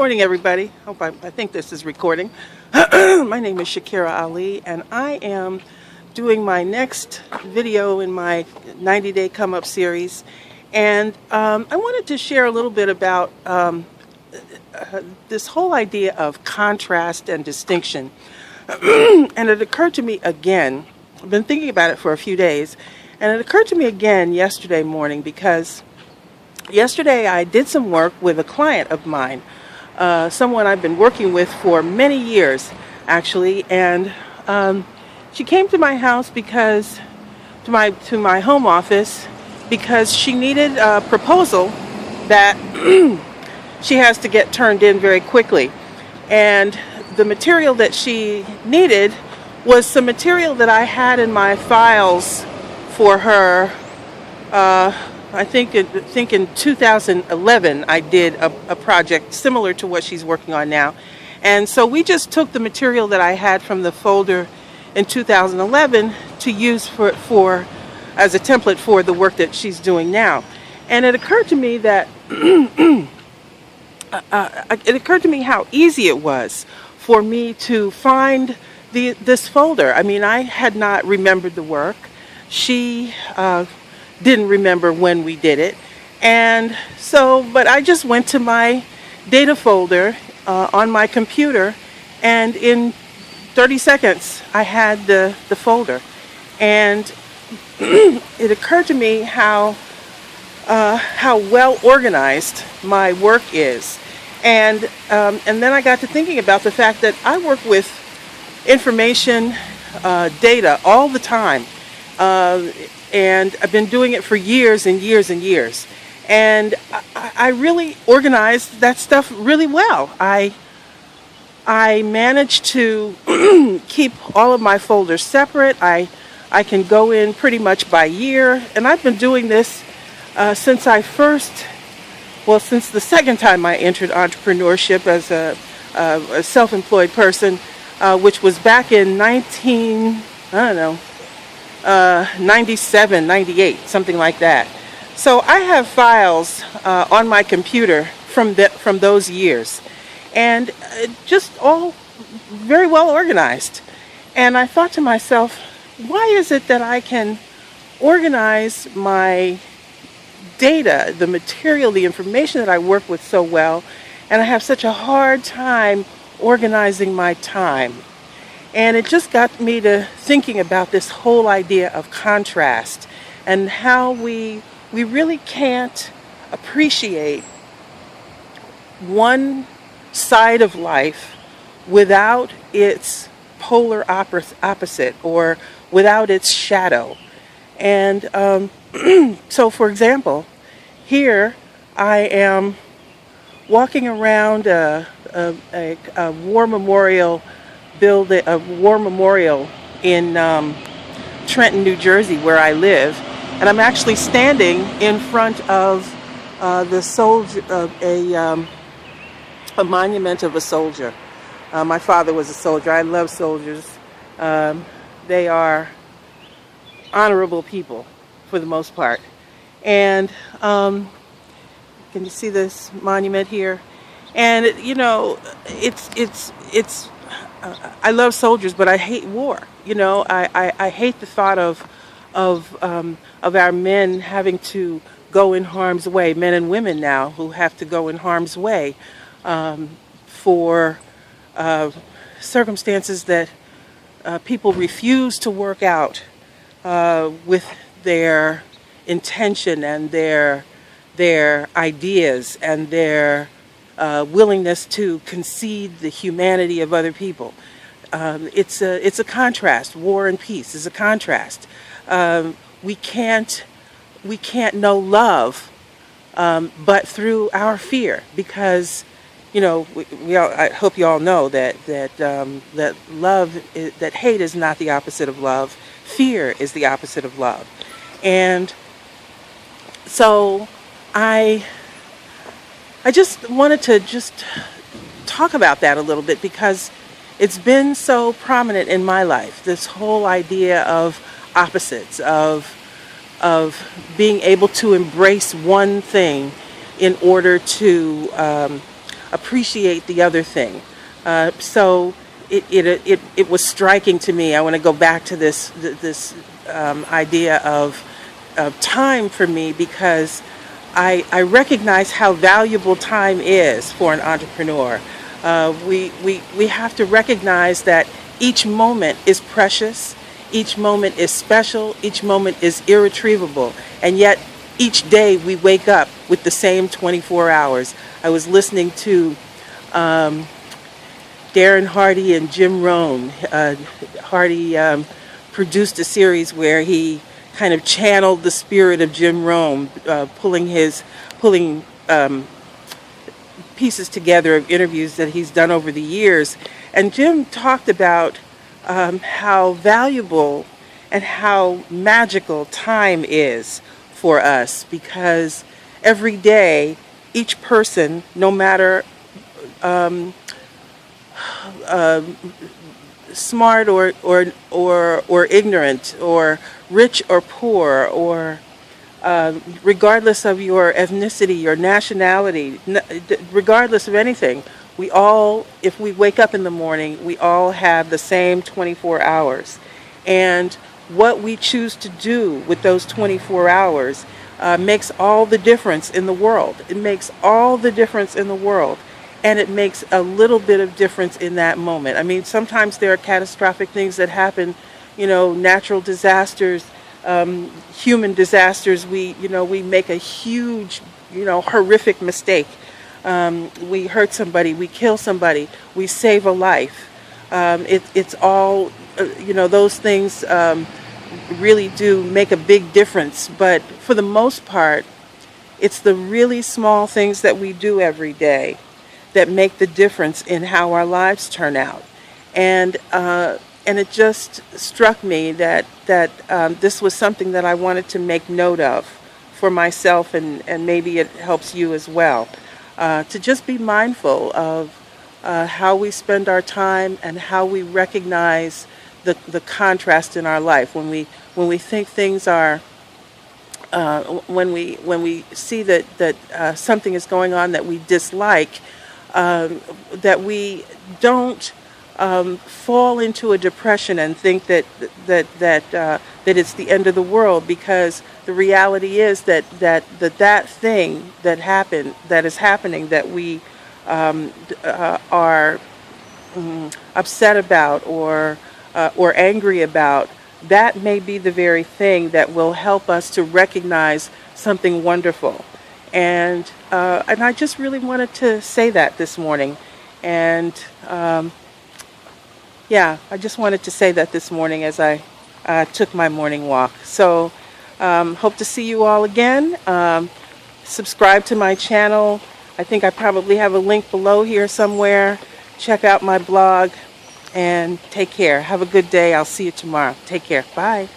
morning, everybody. I think this is recording. My name is Shakira Ali, and I am doing my next video in my 90-day come-up series. And I wanted to share a little bit about this whole idea of contrast and distinction. And it occurred to me again, I've been thinking about it for a few days, and it occurred to me again yesterday morning because yesterday I did some work with a client of mine, someone I've been working with for many years, actually, and she came to my house because, to my home office, because she needed a proposal that she has to get turned in very quickly. And the material that she needed was some material that I had in my files for her. I think in 2011 I did a project similar to what she's working on now. And so we just took the material that I had from the folder in 2011 to use for as a template for the work that she's doing now. And it occurred to me that how easy it was for me to find this folder. I mean, I had not remembered the work. She didn't remember when we did it. And so, but I just went to my data folder on my computer, and in 30 seconds I had the folder. And it occurred to me how well organized my work is. And then I got to thinking about the fact that I work with information, data all the time. And I've been doing it for years and years and years. And I really organized that stuff really well. I managed to keep all of my folders separate. I can go in pretty much by year. And I've been doing this since the second time I entered entrepreneurship as a self-employed person, which was back in 97, 98, something like that. So I have files on my computer from those years, and just all very well organized. And I thought to myself, why is it that I can organize my data, the material, the information that I work with so well, and I have such a hard time organizing my time? And it just got me to thinking about this whole idea of contrast and how we really can't appreciate one side of life without its polar opposite or without its shadow. And so, for example, here I am walking around a war memorial in Trenton, New Jersey, where I live, and I'm actually standing in front of a monument of a soldier. My father was a soldier. I love soldiers. They are honorable people for the most part. And can you see this monument here? And I love soldiers, but I hate war. I hate the thought of our men having to go in harm's way, men and women now who have to go in harm's way for circumstances that people refuse to work out with their intention and their ideas and their willingness to concede the humanity of other people. It's a contrast. War and peace is a contrast. We can't know love but through our fear, because I hope you all know that hate is not the opposite of love. Fear is the opposite of love. And so I just wanted to talk about that a little bit, because it's been so prominent in my life, this whole idea of opposites, of being able to embrace one thing in order to appreciate the other thing. So it was striking to me. I want to go back to this idea of time for me, because I recognize how valuable time is for an entrepreneur. We have to recognize that each moment is precious, each moment is special, each moment is irretrievable, and yet each day we wake up with the same 24 hours. I was listening to Darren Hardy and Jim Rohn. Hardy produced a series where he kind of channeled the spirit of Jim Rohn, pulling pieces together of interviews that he's done over the years. And Jim talked about how valuable and how magical time is for us, because every day, each person, no matter smart or ignorant, or rich or poor, or regardless of your ethnicity, your nationality, regardless of anything, we all, if we wake up in the morning, we all have the same 24 hours. And what we choose to do with those 24 hours makes all the difference in the world. It makes all the difference in the world. And it makes a little bit of difference in that moment. I mean, sometimes there are catastrophic things that happen, natural disasters, human disasters. We make a huge, horrific mistake. We hurt somebody, we kill somebody, we save a life. It's all, those things really do make a big difference. But for the most part, it's the really small things that we do every day that make the difference in how our lives turn out. And it just struck me that this was something that I wanted to make note of for myself, and maybe it helps you as well, to just be mindful of how we spend our time and how we recognize the contrast in our life. When we think things are, when we see that something is going on that we dislike, that we don't fall into a depression and think that it's the end of the world, because the reality is that thing that is happening, that we are upset about or angry about, that may be the very thing that will help us to recognize something wonderful. And I just really wanted to say that this morning. And I just wanted to say that this morning as I took my morning walk. So hope to see you all again. Subscribe to my channel. I think I probably have a link below here somewhere. Check out my blog, and take care. Have a good day. I'll see you tomorrow. Take care. Bye.